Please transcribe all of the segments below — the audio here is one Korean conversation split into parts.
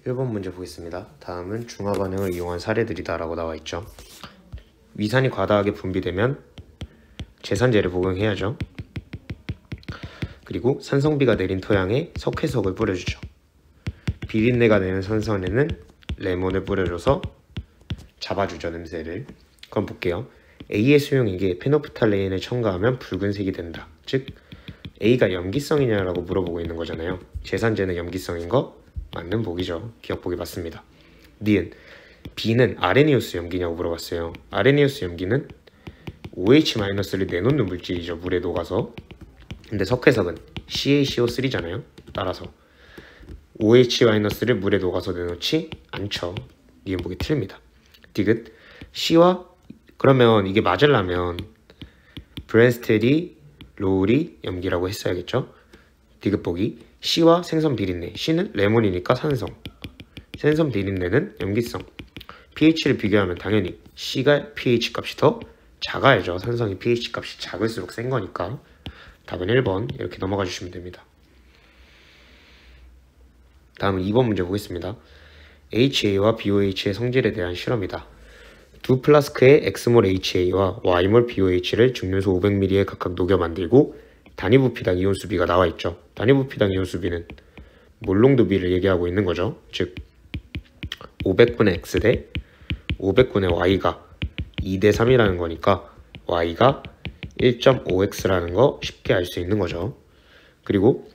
1번 문제 보겠습니다. 다음은 중화 반응을 이용한 사례들이다 라고 나와 있죠. 위산이 과다하게 분비되면 제산제를 복용해야죠. 그리고 산성비가 내린 토양에 석회석을 뿌려주죠. 비린내가 나는 산성에는 레몬을 뿌려줘서 잡아주죠, 냄새를. 그럼 볼게요. A의 수용액에 페노프탈레인을 첨가하면 붉은색이 된다. 즉 A가 염기성이냐라고 물어보고 있는 거잖아요. 제산제는 염기성인 거 맞는 보기죠. 기억보기 맞습니다. 니은 B는 아레니우스 염기냐고 물어봤어요. 아레니우스 염기는 OH-를 내놓는 물질이죠. 물에 녹아서. 근데 석회석은 CaCO3잖아요. 따라서 OH-를 물에 녹아서 내놓지 않죠. 니은 보기 틀립니다. 디귿 C와 그러면 이게 맞으려면 브랜스테리 로우리 염기라고 했어야겠죠. 디귿 보기 C와 생선 비린내. C는 레몬이니까 산성, 생선 비린내는 염기성. pH를 비교하면 당연히 C가 pH 값이 더 작아야죠. 산성이 pH 값이 작을수록 센 거니까. 답은 1번 이렇게 넘어가 주시면 됩니다. 다음은 2번 문제 보겠습니다. HA와 BOH의 성질에 대한 실험이다. 두 플라스크의 X몰 HA와 Y몰 BOH를 증류소 500ml에 각각 녹여 만들고 단위부피당 이온수비가 나와 있죠. 단위부피당 이온수비는 몰농도비를 얘기하고 있는 거죠. 즉 500분의 X 대 500분의 Y가 2대 3이라는 거니까 Y가 1.5X라는 거 쉽게 알 수 있는 거죠. 그리고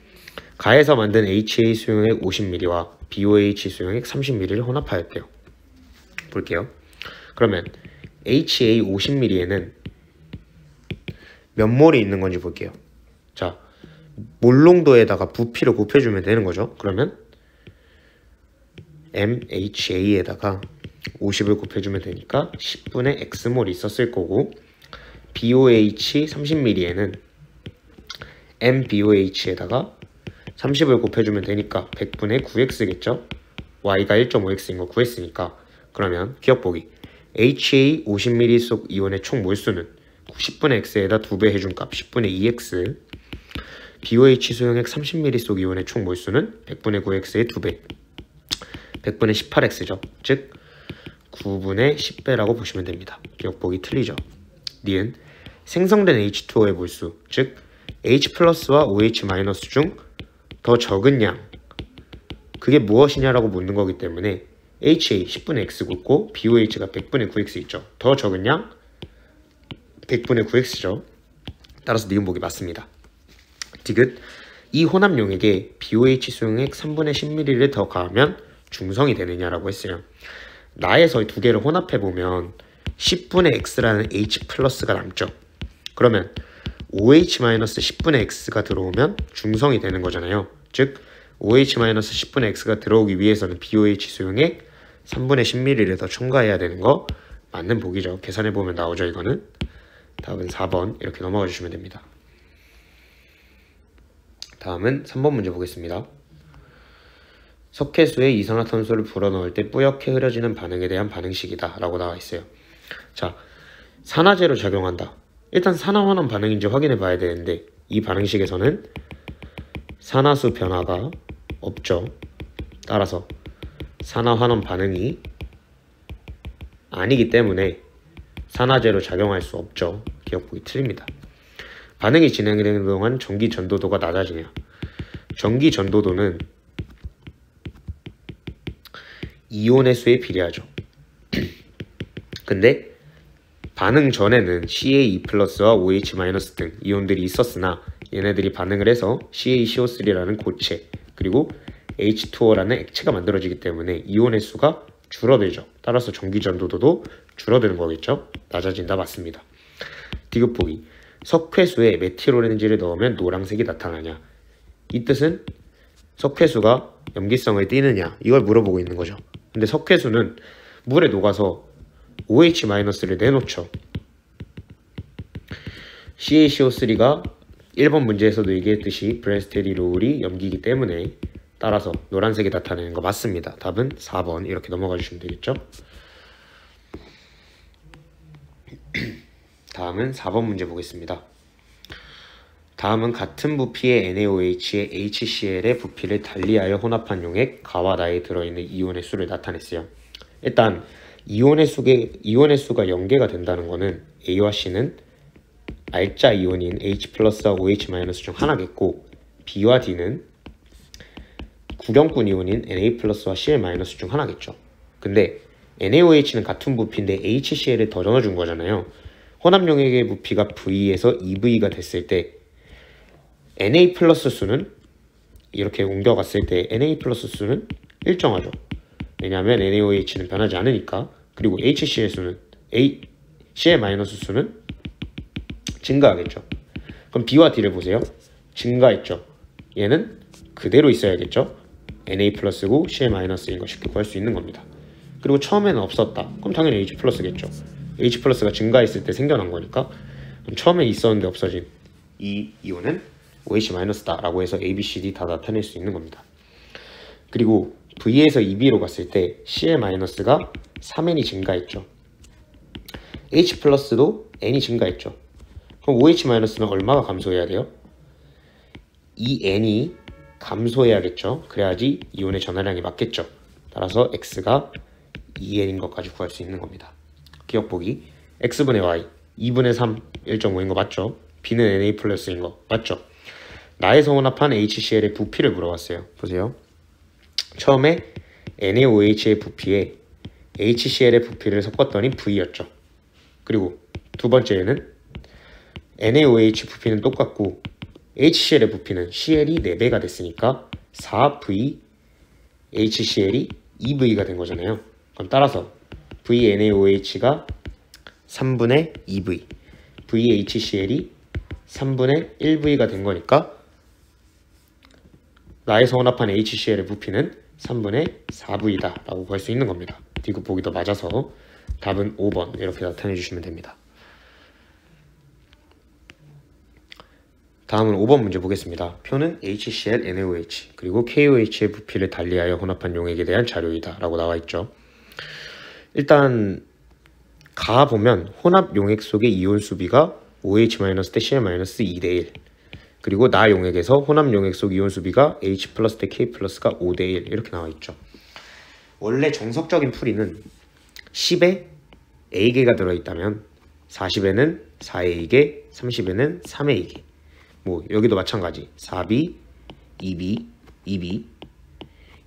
가해서 만든 HA 수용액 50ml와 BOH 수용액 30ml를 혼합하였대요. 볼게요. 그러면 HA 50ml에는 몇 몰이 있는 건지 볼게요. 자, 몰농도에다가 부피를 곱해주면 되는 거죠. 그러면 MHA에다가 50을 곱해주면 되니까 10분의 X몰이 있었을 거고, BOH 30ml에는 MBOH에다가 30을 곱해주면 되니까 100분의 9X겠죠. Y가 1.5X인 거 구했으니까. 그러면 기억보기 HA 50ml 속 이온의 총 몰수는 10분의 X에다 2배 해준 값 10분의 2X, BOH 수용액 30ml 속 이온의 총 몰수는 100분의 9X의 2배 100분의 18X죠. 즉 9분의 10배라고 보시면 됩니다. 기억보기 틀리죠. 니은 생성된 H2O의 몰수, 즉 H 플러스와 OH 마이너스 중 더 적은 양, 그게 무엇이냐라고 묻는 거기 때문에 HA 10분의 X 곱고 BOH가 100분의 9X 있죠. 더 적은 양 100분의 9X죠. 따라서 니은 보기 맞습니다. 디귿 이 혼합용액에 BOH 수용액 3분의 10ml를 더 가하면 중성이 되느냐라고 했어요. 나에서 두 개를 혼합해보면 10분의 X라는 H 플러스가 남죠. 그러면 OH-10분의 X가 들어오면 중성이 되는 거잖아요. 즉 OH-10분의 X가 들어오기 위해서는 BOH 수용액 3분의 10ml를 더 첨가해야 되는 거 맞는 보기죠. 계산해보면 나오죠. 이거는. 답은 4번 이렇게 넘어가 주시면 됩니다. 다음은 3번 문제 보겠습니다. 석회수에 이산화탄소를 불어넣을 때 뿌옇게 흐려지는 반응에 대한 반응식이다 라고 나와 있어요. 자, 산화제로 작용한다. 일단 산화환원 반응인지 확인해 봐야 되는데 이 반응식에서는 산화수 변화가 없죠. 따라서 산화환원 반응이 아니기 때문에 산화제로 작용할 수 없죠. 기억보기 틀립니다. 반응이 진행되는 동안 전기 전도도가 낮아지냐. 전기 전도도는 이온의 수에 비례하죠. 근데 반응 전에는 CA2 플러스와 OH 마이너스 등 이온들이 있었으나 얘네들이 반응을 해서 CaCO3라는 고체 그리고 H2O라는 액체가 만들어지기 때문에 이온의 수가 줄어들죠. 따라서 전기 전도도도 줄어드는 거겠죠. 낮아진다 맞습니다. 디귿 보기 석회수에 메틸오렌지를 넣으면 노란색이 나타나냐. 이 뜻은 석회수가 염기성을 띠느냐 이걸 물어보고 있는 거죠. 근데 석회수는 물에 녹아서 OH-를 내놓죠. CaCO3가 1번 문제에서도 얘기했듯이 브랜스테리 로우리 염기이기 때문에 따라서 노란색이 나타내는 거 맞습니다. 답은 4번 이렇게 넘어가 주시면 되겠죠. 다음은 4번 문제 보겠습니다. 다음은 같은 부피의 NaOH에 HCl의 부피를 달리하여 혼합한 용액 가와 나에 들어있는 이온의 수를 나타냈어요. 일단 이온의 수가 연계가 된다는 것은 A와 C는 알짜 이온인 H 플러스와 OH 마이너스 중 하나겠고, B와 D는 구경꾼 이온인 Na 플러스와 Cl 마이너스 중 하나겠죠. 근데 NaOH는 같은 부피인데 HCl을 더 넣어준 거잖아요. 혼합 용액의 부피가 V에서 2V가 됐을 때 Na 플러스 수는 이렇게 옮겨갔을 때 Na 플러스 수는 일정하죠. 왜냐하면 NaOH는 변하지 않으니까. 그리고 HCl 수는 Cl 마이너스 수는 증가하겠죠. 그럼 B와 D를 보세요. 증가했죠. 얘는 그대로 있어야겠죠. Na 플러스고 Cl 마이너스인 거 쉽게 구할 수 있는 겁니다. 그리고 처음에는 없었다. 그럼 당연히 H 플러스겠죠. H 플러스가 증가했을 때 생겨난 거니까. 그럼 처음에 있었는데 없어진 이 이온은 OH 마이너스다 라고 해서 A, B, C, D 다 나타낼 수 있는 겁니다. 그리고 V에서 2B로 갔을 때 Cl 마이너스가 3N이 증가했죠. H 플러스도 N이 증가했죠. 그럼 OH 마이너스는 얼마가 감소해야 돼요? 이 N이 감소해야겠죠. 그래야지 이온의 전하량이 맞겠죠. 따라서 X가 2N인 것까지 구할 수 있는 겁니다. 기억 보기. X분의 Y 2분의 3 1.5인 거 맞죠? B는 Na 플러스인 거 맞죠? 나에서 혼합한 HCl의 부피를 물어봤어요. 보세요. 처음에 NaOH의 부피에 HCl의 부피를 섞었더니 V였죠. 그리고 두 번째에는 NaOH 부피는 똑같고 HCl의 부피는 Cl이 4배가 됐으니까 4V HCl이 2V가 된 거잖아요. 그럼 따라서 VNaOH가 3분의 2V, VHCl이 3분의 1V가 된 거니까 나에서 혼합한 HCl의 부피는 3분의 4V다 라고 구할 수 있는 겁니다. D급 보기도 맞아서 답은 5번 이렇게 나타내 주시면 됩니다. 다음은 5번 문제 보겠습니다. 표는 HCl, NaOH 그리고 KOH의 부피를 달리하여 혼합한 용액에 대한 자료이다 라고 나와 있죠. 일단 가보면 혼합 용액 속의 이온 수비가 OH- 대 Cl- 2대1, 그리고 나 용액에서 혼합 용액 속 이온 수비가 H 플러스 대 K 플러스가 5대1 이렇게 나와 있죠. 원래 정석적인 풀이는 10에 A개가 들어있다면 40에는 4A개, 30에는 3A개, 뭐 여기도 마찬가지 4B, 2B, 2B,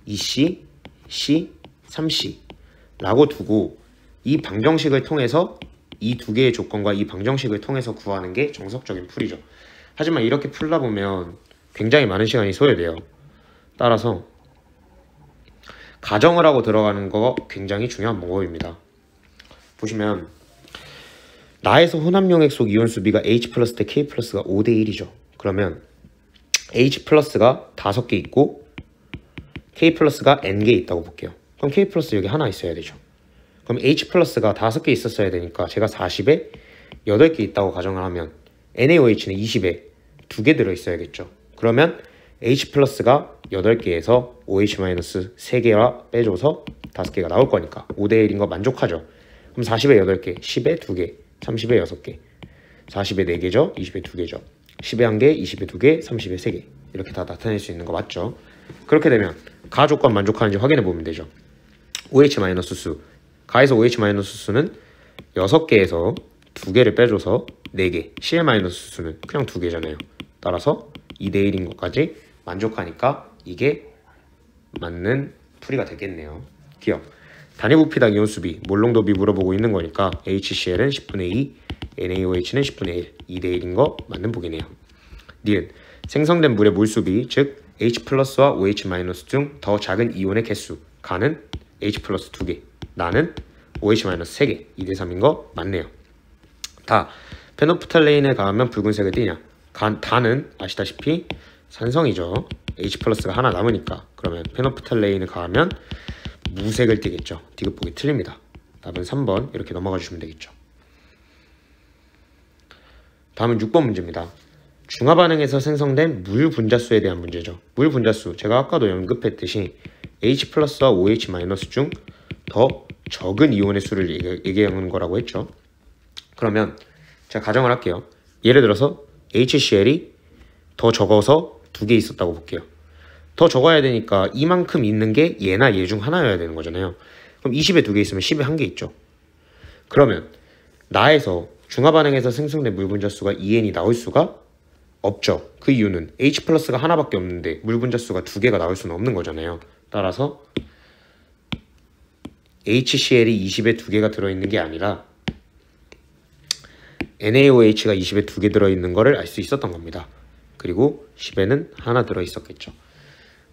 2C, C, 3C 라고 두고 이 방정식을 통해서 이 두 개의 조건과 이 방정식을 통해서 구하는 게 정석적인 풀이죠. 하지만 이렇게 풀다 보면 굉장히 많은 시간이 소요돼요. 따라서 가정을 하고 들어가는 거 굉장히 중요한 방법입니다. 보시면 나에서 혼합 용액 속 이온 수비가 H 플러스 대 K 플러스가 5대1이죠. 그러면 H 플러스가 5개 있고 K 플러스가 N개 있다고 볼게요. 그럼 K 플러스 여기 하나 있어야 되죠. 그럼 H 플러스가 5개 있었어야 되니까 제가 40에 8개 있다고 가정을 하면 NaOH는 20에 2개 들어있어야겠죠. 그러면 H 플러스가 8개에서 OH 마이너스 3개와 빼줘서 5개가 나올 거니까 5대1인 거 만족하죠. 그럼 40에 8개, 10에 2개, 30에 6개, 40에 4개죠, 20에 2개죠. 10에 1개, 20에 2개, 30에 3개 이렇게 다 나타낼 수 있는 거 맞죠? 그렇게 되면 가 조건 만족하는지 확인해 보면 되죠. OH 마이너스 수, 가에서 OH 마이너스 수는 6개에서 2개를 빼줘서 4개, Cl 마이너스 수는 그냥 2개잖아요. 따라서 2대1인 것까지 만족하니까 이게 맞는 풀이가 되겠네요. 기억. 단위 부피당 이온 수비, 몰농도비 물어보고 있는 거니까 HCl은 10분의 2, NaOH는 10분의 1, 2대1인 거 맞는 보기네요. 니은 생성된 물의 몰 수비, 즉 H 플러스와 OH 마이너스 중 더 작은 이온의 개수, 가는 H 플러스 2개, 나는 OH 마이너스 3개, 2대3인 거 맞네요. 다 페노프탈레인에 가하면 붉은색을 띠냐? 다는 아시다시피 산성이죠. H 플러스가 하나 남으니까. 그러면 페노프탈레인에 가하면 무색을 띠겠죠. 디귿 보기 틀립니다. 답은 3번 이렇게 넘어가 주시면 되겠죠. 다음은 6번 문제입니다. 중화 반응에서 생성된 물 분자수에 대한 문제죠. 물 분자수, 제가 아까도 언급했듯이 H 플러스와 OH 마이너스 중 더 적은 이온의 수를 얘기하는 거라고 했죠. 그러면 제가 가정을 할게요. 예를 들어서 HCl이 더 적어서 2개 있었다고 볼게요. 더 적어야 되니까 이만큼 있는 게 얘나 얘 중 하나여야 되는 거잖아요. 그럼 20에 2개 있으면 10에 1개 있죠. 그러면 나에서 중화반응에서 생성된 물 분자수가 2n이 나올 수가 없죠. 그 이유는 H 플러스가 하나밖에 없는데 물 분자수가 2개가 나올 수는 없는 거잖아요. 따라서 HCl이 20에 2개가 들어있는 게 아니라 NaOH가 20에 2개 들어있는 거를 알 수 있었던 겁니다. 그리고 10에는 하나 들어있었겠죠.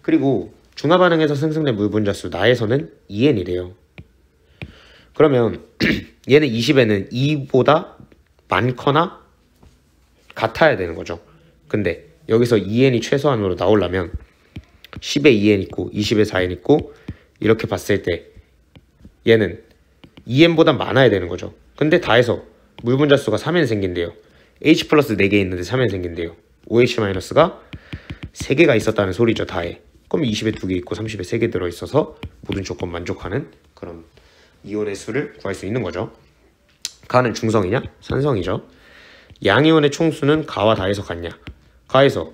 그리고 중화반응에서 생성된 물 분자수 나에서는 2n이래요. 그러면 얘는 20에는 2보다 많거나 같아야 되는 거죠. 근데 여기서 2n이 최소한으로 나오려면 10에 2n 있고 20에 4n 있고 이렇게 봤을 때 얘는 2n보다 많아야 되는 거죠. 근데 다 해서 물 분자수가 3n 생긴대요. H 플러스 4개 있는데 3n 생긴대요. OH 마이너스가 3개가 있었다는 소리죠. 다해. 그럼 20에 2개 있고 30에 3개 들어있어서 모든 조건 만족하는 그런 이온의 수를 구할 수 있는 거죠. 가는 중성이냐? 산성이죠. 양이온의 총수는 가와 다에서 같냐? 가에서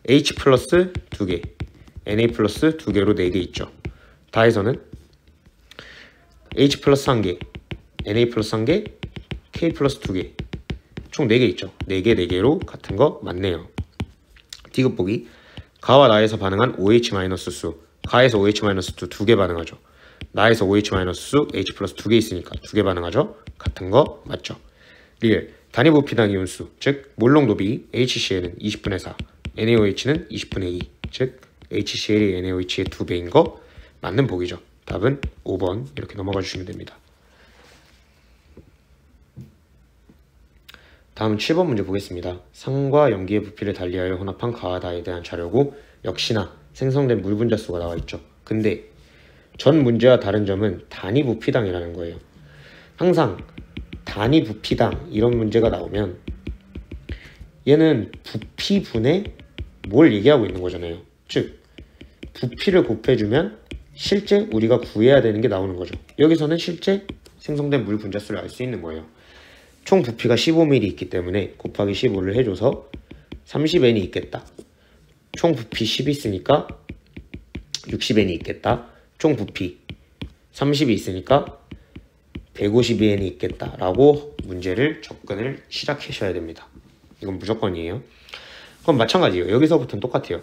H 플러스 2개, Na 플러스 2개로 4개 있죠. 다에서는 H 플러스 1개, Na 플러스 1개, K 플러스 2개 총 4개 있죠. 4개, 4개로 같은 거 맞네요. 디귿보기 가와 나에서 반응한 OH 마이너스 수 가에서 OH 마이너스 수 2개 반응하죠. 나에서 OH 마이너스 수 H 플러스 2개 있으니까 2개 반응하죠. 같은 거 맞죠. 리을 단위 부피당 이온수 즉 몰농도비 HCl은 20분의 4 NaOH는 20분의 2 즉 HCl이 NaOH의 2배인 거 맞는 보기죠. 답은 5번 이렇게 넘어가 주시면 됩니다. 다음 7번 문제 보겠습니다. 상과 염기의 부피를 달리하여 혼합한 가와 다에 대한 자료고 역시나 생성된 물 분자수가 나와 있죠. 근데 전 문제와 다른 점은 단위 부피당이라는 거예요. 항상 단위 부피당 이런 문제가 나오면 얘는 부피분에 뭘 얘기하고 있는 거잖아요. 즉 부피를 곱해주면 실제 우리가 구해야 되는 게 나오는 거죠. 여기서는 실제 생성된 물 분자수를 알 수 있는 거예요. 총 부피가 15ml 있기 때문에 곱하기 15를 해줘서 30n이 있겠다. 총 부피 10이 있으니까 60n이 있겠다. 총 부피 30이 있으니까 152n이 있겠다 라고 문제를 접근을 시작하셔야 됩니다. 이건 무조건이에요. 그럼 마찬가지예요. 여기서부터는 똑같아요.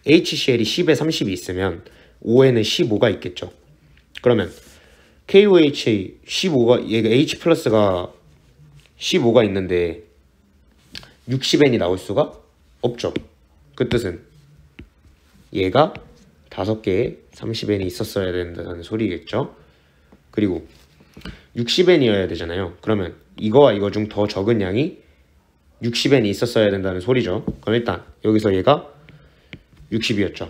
HCl이 10에 30이 있으면 O에는 15가 있겠죠. 그러면 KOH 15가 얘가 H 플러스가 15가 있는데 60n이 나올 수가 없죠. 그 뜻은 얘가 5개에 30n이 있었어야 된다는 소리겠죠. 그리고 60n이어야 되잖아요. 그러면 이거와 이거 중 더 적은 양이 60n이 있었어야 된다는 소리죠. 그럼 일단 여기서 얘가 60이었죠.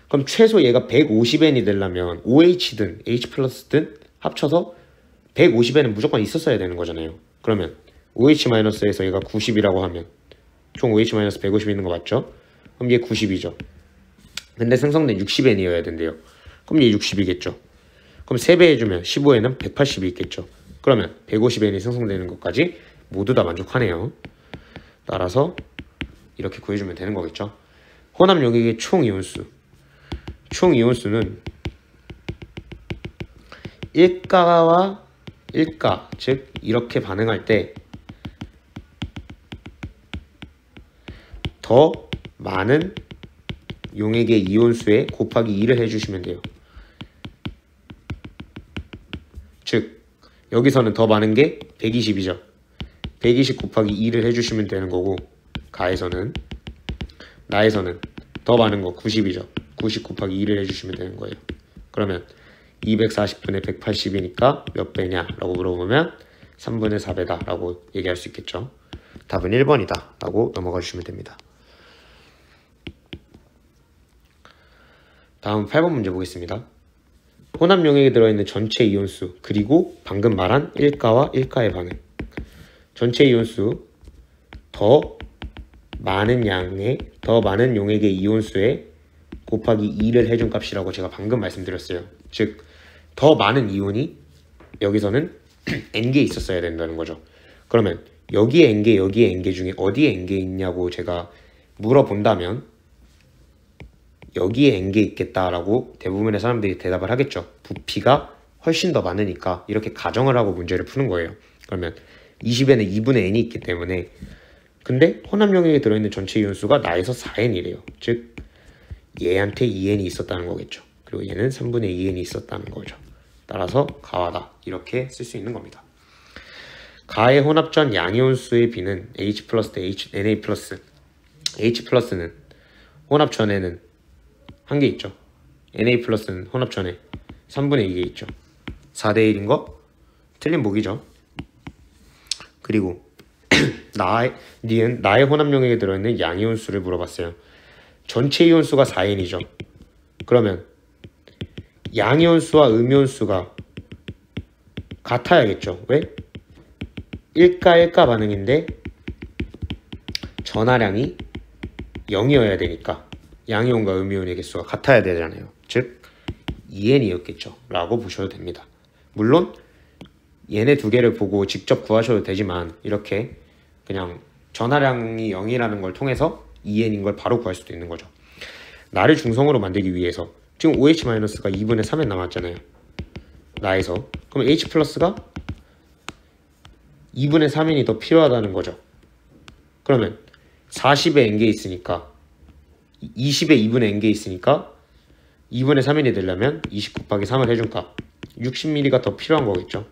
그럼 최소 얘가 150n이 되려면 OH든 H 플러스든 합쳐서 150n은 무조건 있었어야 되는 거잖아요. 그러면 OH-에서 얘가 90이라고 하면 총 OH-150 있는 거 맞죠? 그럼 얘 90이죠. 근데 생성된 60n이어야 된대요. 그럼 얘 60이겠죠. 그럼 3배 해주면 15에는 180이 있겠죠. 그러면 150n이 생성되는 것까지 모두 다 만족하네요. 따라서 이렇게 구해주면 되는 거겠죠. 혼합 용액의 총 이온수. 총 이온수는 1가와 1가, 즉 이렇게 반응할 때 더 많은 용액의 이온수에 곱하기 2를 해주시면 돼요. 즉 여기서는 더 많은 게 120이죠. 120 곱하기 2를 해주시면 되는 거고 가에서는 나에서는 더 많은 거 90이죠. 90 곱하기 2를 해주시면 되는 거예요. 그러면 240분의 180이니까 몇 배냐 라고 물어보면 3분의 4배다 라고 얘기할 수 있겠죠. 답은 1번이다 라고 넘어가 주시면 됩니다. 다음 8번 문제 보겠습니다. 혼합 용액에 들어있는 전체 이온수 그리고 방금 말한 1가와 1가의 반응. 전체 이온수 더 많은 용액의 이온수에 곱하기 2를 해준 값이라고 제가 방금 말씀드렸어요. 즉 더 많은 이온이 여기서는 n개 있었어야 된다는 거죠. 그러면 여기에 n개 여기에 n개 중에 어디에 n개 있냐고 제가 물어본다면 여기에 N개 있겠다라고 대부분의 사람들이 대답을 하겠죠. 부피가 훨씬 더 많으니까 이렇게 가정을 하고 문제를 푸는 거예요. 그러면 20에는 2분의 n이 있기 때문에, 근데 혼합 용액에 들어있는 전체 이온수가 나에서 4n이래요. 즉 얘한테 2n이 있었다는 거겠죠. 그리고 얘는 3분의 2n이 있었다는 거죠. 따라서 가와다 이렇게 쓸 수 있는 겁니다. 가의 혼합전 양이온수의 비는 H 플러스 대 Na 플러스. H 플러스는 혼합전에는 한 개 있죠. Na 플러스는 혼합전에 3분의 2개 있죠. 4대 1인 거 틀린 보기죠. 그리고 나의 혼합 용액에 들어있는 양이온수를 물어봤어요. 전체 이온수가 4n이죠. 그러면 양이온수와 음이온수가 같아야겠죠. 왜? 1가 반응인데 전하량이 0이어야 되니까 양이온과 음이온의 개수가 같아야 되잖아요. 즉 2n이었겠죠 라고 보셔도 됩니다. 물론 얘네 두 개를 보고 직접 구하셔도 되지만 이렇게 그냥 전하량이 0이라는 걸 통해서 2n인 걸 바로 구할 수도 있는 거죠. 나를 중성으로 만들기 위해서 지금 OH-가 2분의 3에 남았잖아요. 나에서. 그럼 H 플러스가 2분의 3n이 더 필요하다는 거죠. 그러면 40에 n개 있으니까 20에 2분의 n개 있으니까 2분의 3n이 되려면 20 곱하기 3을 해준 값 60ml가 더 필요한 거겠죠.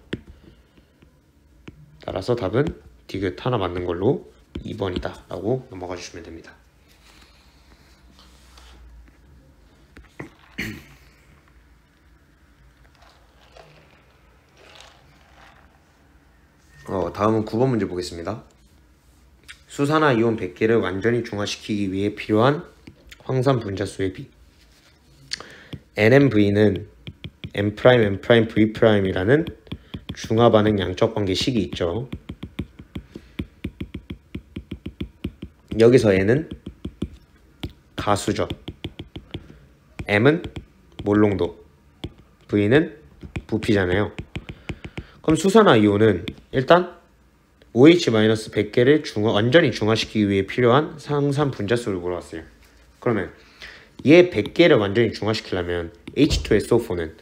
따라서 답은 디귿 하나 맞는 걸로 2번이다 라고 넘어가 주시면 됩니다. 다음은 9번 문제 보겠습니다. 수산화 이온 100개를 완전히 중화시키기 위해 필요한 황산 분자수의 비. NMV는 M', M', V'이라는 중화 반응 양적 관계 식이 있죠. 여기서 N은 가수죠. M은 몰농도, V는 부피잖아요. 그럼 수산화 이온은 일단 OH-100개를 완전히 중화시키기 위해 필요한 황산 분자수를 물어봤어요. 그러면 얘 100개를 완전히 중화시키려면 H2SO4는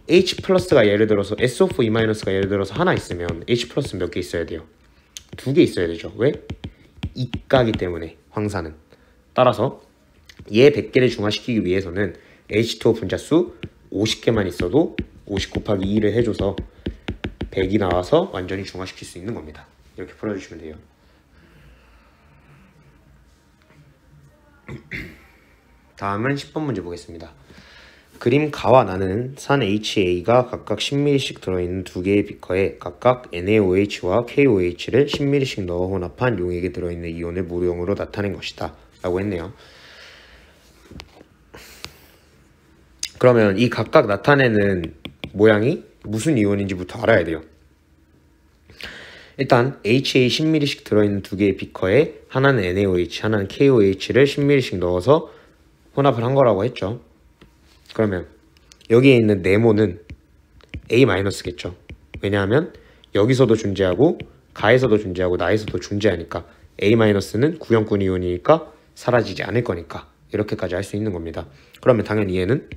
H 플러스가 예를 들어서 SO4E-가 예를 들어서 하나 있으면 H 플러스 몇 개 있어야 돼요? 2개 있어야 되죠. 왜? 이가기 때문에 황산은. 따라서 얘 100개를 중화시키기 위해서는 H2O 분자수 50개만 있어도 50 곱하기 2를 해줘서 100이 나와서 완전히 중화시킬 수 있는 겁니다. 이렇게 풀어주시면 돼요. 다음은 10번 문제 보겠습니다. 그림 가와 나는 산 HA가 각각 10ml씩 들어있는 두 개의 비커에 각각 NaOH와 KOH를 10ml씩 넣어 혼합한 용액에 들어있는 이온을 무료용으로 나타낸 것이다 라고 했네요. 그러면 이 각각 나타내는 모양이 무슨 이온인지부터 알아야 돼요. 일단 HA 10ml씩 들어있는 두 개의 비커에 하나는 NaOH, 하나는 KOH를 10ml씩 넣어서 혼합을 한 거라고 했죠. 그러면 여기에 있는 네모는 A-겠죠. 왜냐하면 여기서도 존재하고 가에서도 존재하고 나에서도 존재하니까 A-는 구형권 이온이니까 사라지지 않을 거니까 이렇게까지 할 수 있는 겁니다. 그러면 당연히 얘는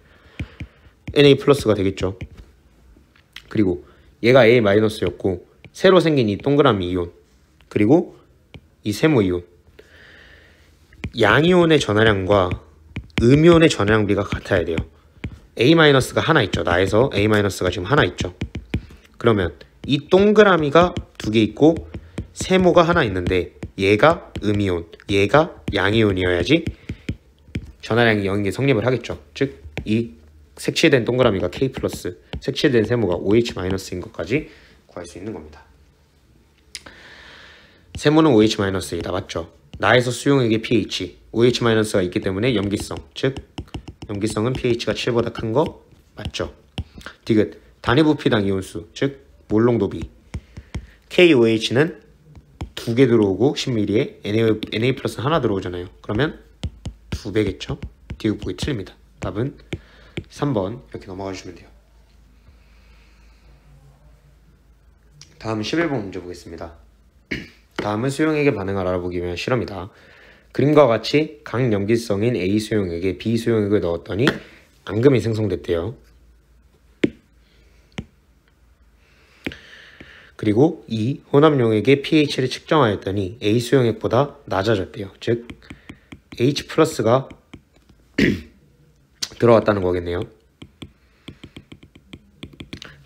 Na+가 되겠죠. 그리고 얘가 A-였고 새로 생긴 이 동그라미 이온 그리고 이 세모 이온 양이온의 전하량과 음이온의 전하량비가 같아야 돼요. A-가 하나 있죠. 나에서 A-가 지금 하나 있죠. 그러면 이 동그라미가 두 개 있고 세모가 하나 있는데 얘가 음이온, 얘가 양이온이어야지 전하량이 0인 게 성립을 하겠죠. 즉 이 색칠된 동그라미가 K+, 색칠된 세모가 OH-인 것까지 구할 수 있는 겁니다. 세모는 OH-이다. 맞죠? 나에서 수용액의 pH, OH-가 있기 때문에 염기성, 즉 염기성은 pH가 7보다 큰 거 맞죠? 디귿 단위 부피당 이온수, 즉 몰농도 B. KOH는 2개 들어오고 10ml에 Na 플러스 하나 들어오잖아요. 그러면 2배겠죠? 디귿 보기 틀립니다. 답은 3번 이렇게 넘어가 주시면 돼요. 다음 11번 문제 보겠습니다. 다음은 수용액의 반응을 알아보기 위한 실험이다. 그림과 같이 강염기성인 A 수용액에 B 수용액을 넣었더니 앙금이 생성됐대요. 그리고 이 혼합용액의 pH를 측정하였더니 A 수용액보다 낮아졌대요. 즉 H+가 들어왔다는 거겠네요.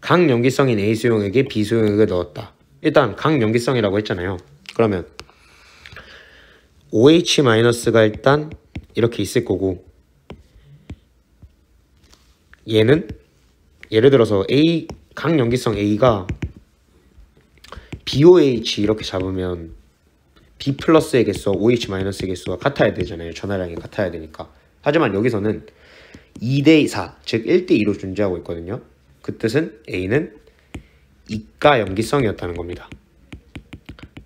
강염기성인 A 수용액에 B 수용액을 넣었다. 일단 강염기성이라고 했잖아요. 그러면 OH-가 일단 이렇게 있을 거고, 얘는 예를 들어서 강염기성 A가 BOH 이렇게 잡으면 B 플러스의 개수와 OH 마이너스의 개수가 같아야 되잖아요. 전하량이 같아야 되니까. 하지만 여기서는 2대4, 즉 1대2로 존재하고 있거든요. 그 뜻은 A는 이가 염기성이었다는 겁니다.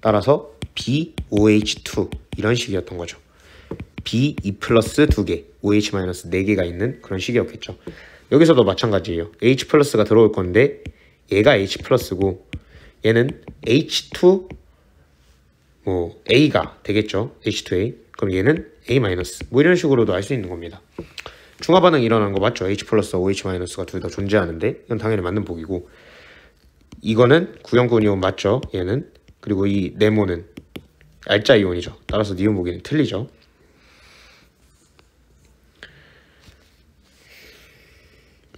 따라서 BOH2 이런 식이었던 거죠. B2 플러스 2개, OH 마이너스 4개가 있는 그런 식이었겠죠. 여기서도 마찬가지예요. H 플러스가 들어올 건데 얘가 H 플러스고 얘는 H2 A가 되겠죠. H2A. 그럼 얘는 A 마이너스. 뭐 이런 식으로도 알 수 있는 겁니다. 중화 반응이 일어나는 거 맞죠? H 플러스와 OH 마이너스가 둘 다 존재하는데 이건 당연히 맞는 보기고, 이거는 구형군 이온 맞죠? 얘는. 그리고 이 네모는 알짜 이온이죠. 따라서 니온 보기는 틀리죠.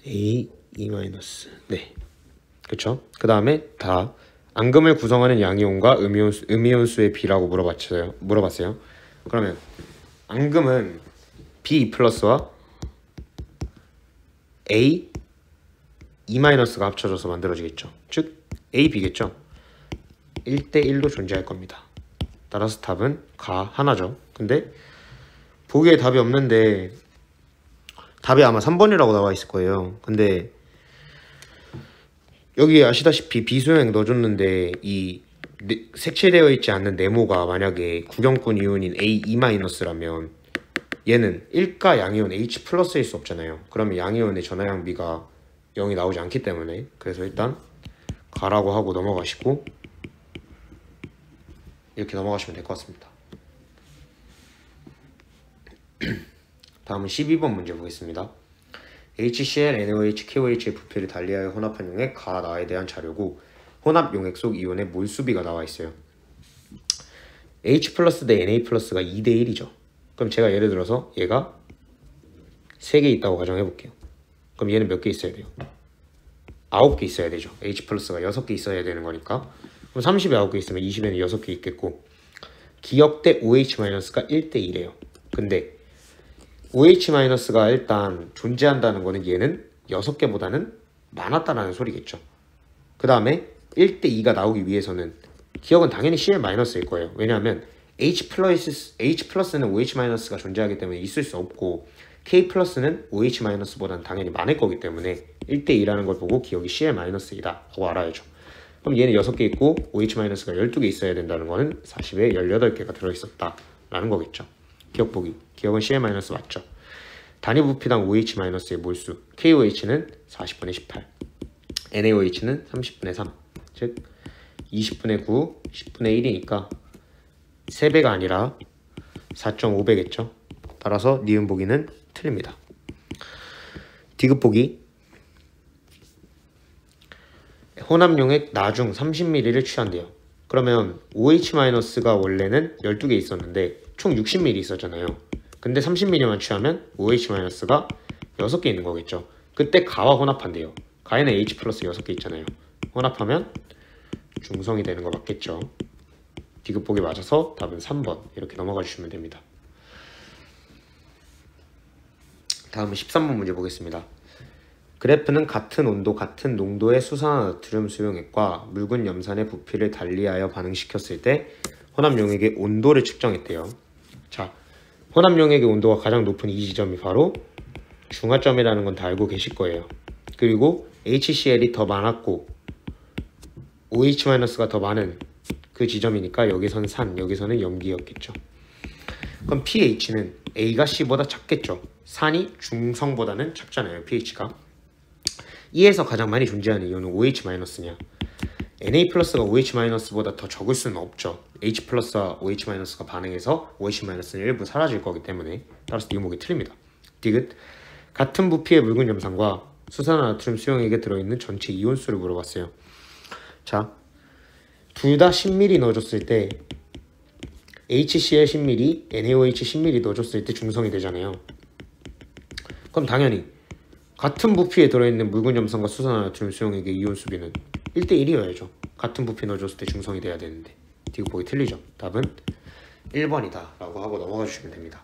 A, E 마이너스. 네, 그쵸? 그 다음에 다 앙금을 구성하는 양이온과 음이온수의 비라고 물어봤어요. 그러면 앙금은 B 플러스와 A, E-가 합쳐져서 만들어지겠죠. 즉 A, B겠죠. 1대1로 존재할 겁니다. 따라서 답은 가 하나죠. 근데 보기에 답이 없는데 답이 아마 3번이라고 나와 있을 거예요. 근데 여기 아시다시피 비수용액 넣어줬는데 이 색칠되어 있지 않는 네모가 만약에 구경꾼 이온인 A-라면 얘는 1가 양이온 H 플러스일 수 없잖아요. 그러면 양이온의 전하양비가 0이 나오지 않기 때문에, 그래서 일단 가라고 하고 넘어가시고 이렇게 넘어가시면 될 것 같습니다. 다음은 12번 문제 보겠습니다. HCl, NaOH, KOH의 부피를 달리하여 혼합한 용액 가 나에 대한 자료고, 혼합 용액 속 이온의 몰수비가 나와 있어요. H 플러스 대 Na 플러스가 2대1이죠. 그럼 제가 예를 들어서 얘가 3개 있다고 가정해 볼게요. 그럼 얘는 몇 개 있어야 돼요? 9개 있어야 되죠. H 플러스가 6개 있어야 되는 거니까. 그럼 30에 9개 있으면 20에는 6개 있겠고, 기역대 OH-가 1대1이에요. 근데 OH-가 일단 존재한다는 거는 얘는 6개보다는 많았다는 소리겠죠. 그 다음에 1대2가 나오기 위해서는 기억은 당연히 CL-일 거예요. 왜냐하면 H 플러스는 OH-가 존재하기 때문에 있을 수 없고, K 플러스는 OH-보다는 당연히 많을 거기 때문에 1대2라는 걸 보고 기억이 CL-이다 라고 알아야죠. 그럼 얘는 6개 있고 OH-가 12개 있어야 된다는 거는 40에 18개가 들어있었다 라는 거겠죠. 기억 보기. 기억은 CL- 맞죠. 단위 부피당 OH-의 몰수. KOH는 40분의 18, NaOH는 30분의 3, 즉 20분의 9, 10분의 1이니까 3배가 아니라 4.5배겠죠. 따라서 니은 보기는 틀립니다. 디귿 보기. 혼합용액 나중 30ml를 취한대요. 그러면 OH-가 원래는 12개 있었는데 총 60ml 있었잖아요. 근데 30ml만 취하면 OH-가 6개 있는 거겠죠. 그때 가와 혼합한대요. 가에는 H 플러스 6개 있잖아요. 혼합하면 중성이 되는 거 맞겠죠. 디귿 보기 맞아서 답은 3번 이렇게 넘어가 주시면 됩니다. 다음은 13번 문제 보겠습니다. 그래프는 같은 온도, 같은 농도의 수산화 나트륨 수용액과 묽은 염산의 부피를 달리하여 반응시켰을 때 혼합용액의 온도를 측정했대요. 자, 혼합용액의 온도가 가장 높은 이 지점이 바로 중화점이라는 건 다 알고 계실 거예요. 그리고 HCl이 더 많았고 OH-가 더 많은 그 지점이니까 여기서는 산, 여기서는 염기였겠죠. 그럼 pH는 A가 C보다 작겠죠. 산이 중성보다는 작잖아요, pH가. E에서 가장 많이 존재하는 이온은 OH-냐? Na 플러스가 OH 마이너스보다 더 적을 수는 없죠. H 플러스와 OH 마이너스가 반응해서 OH 마이너스는 일부 사라질 거기 때문에 따라서 디귿목이 틀립니다. 디귿 같은 부피의 묽은 염산과 수산화나트륨 수용액에 들어있는 전체 이온수를 물어봤어요. 자, 둘 다 10ml 넣어줬을 때 HCl 10ml, NaOH 10ml 넣어줬을 때 중성이 되잖아요. 그럼 당연히 같은 부피에 들어있는 묽은 염산과 수산화나트륨 수용액의 이온수비는 1대1이어야죠. 같은 부피 넣어줬을 때 중성이 돼야 되는데 디귿 보기 틀리죠. 답은 1번이다 라고 하고 넘어가 주시면 됩니다.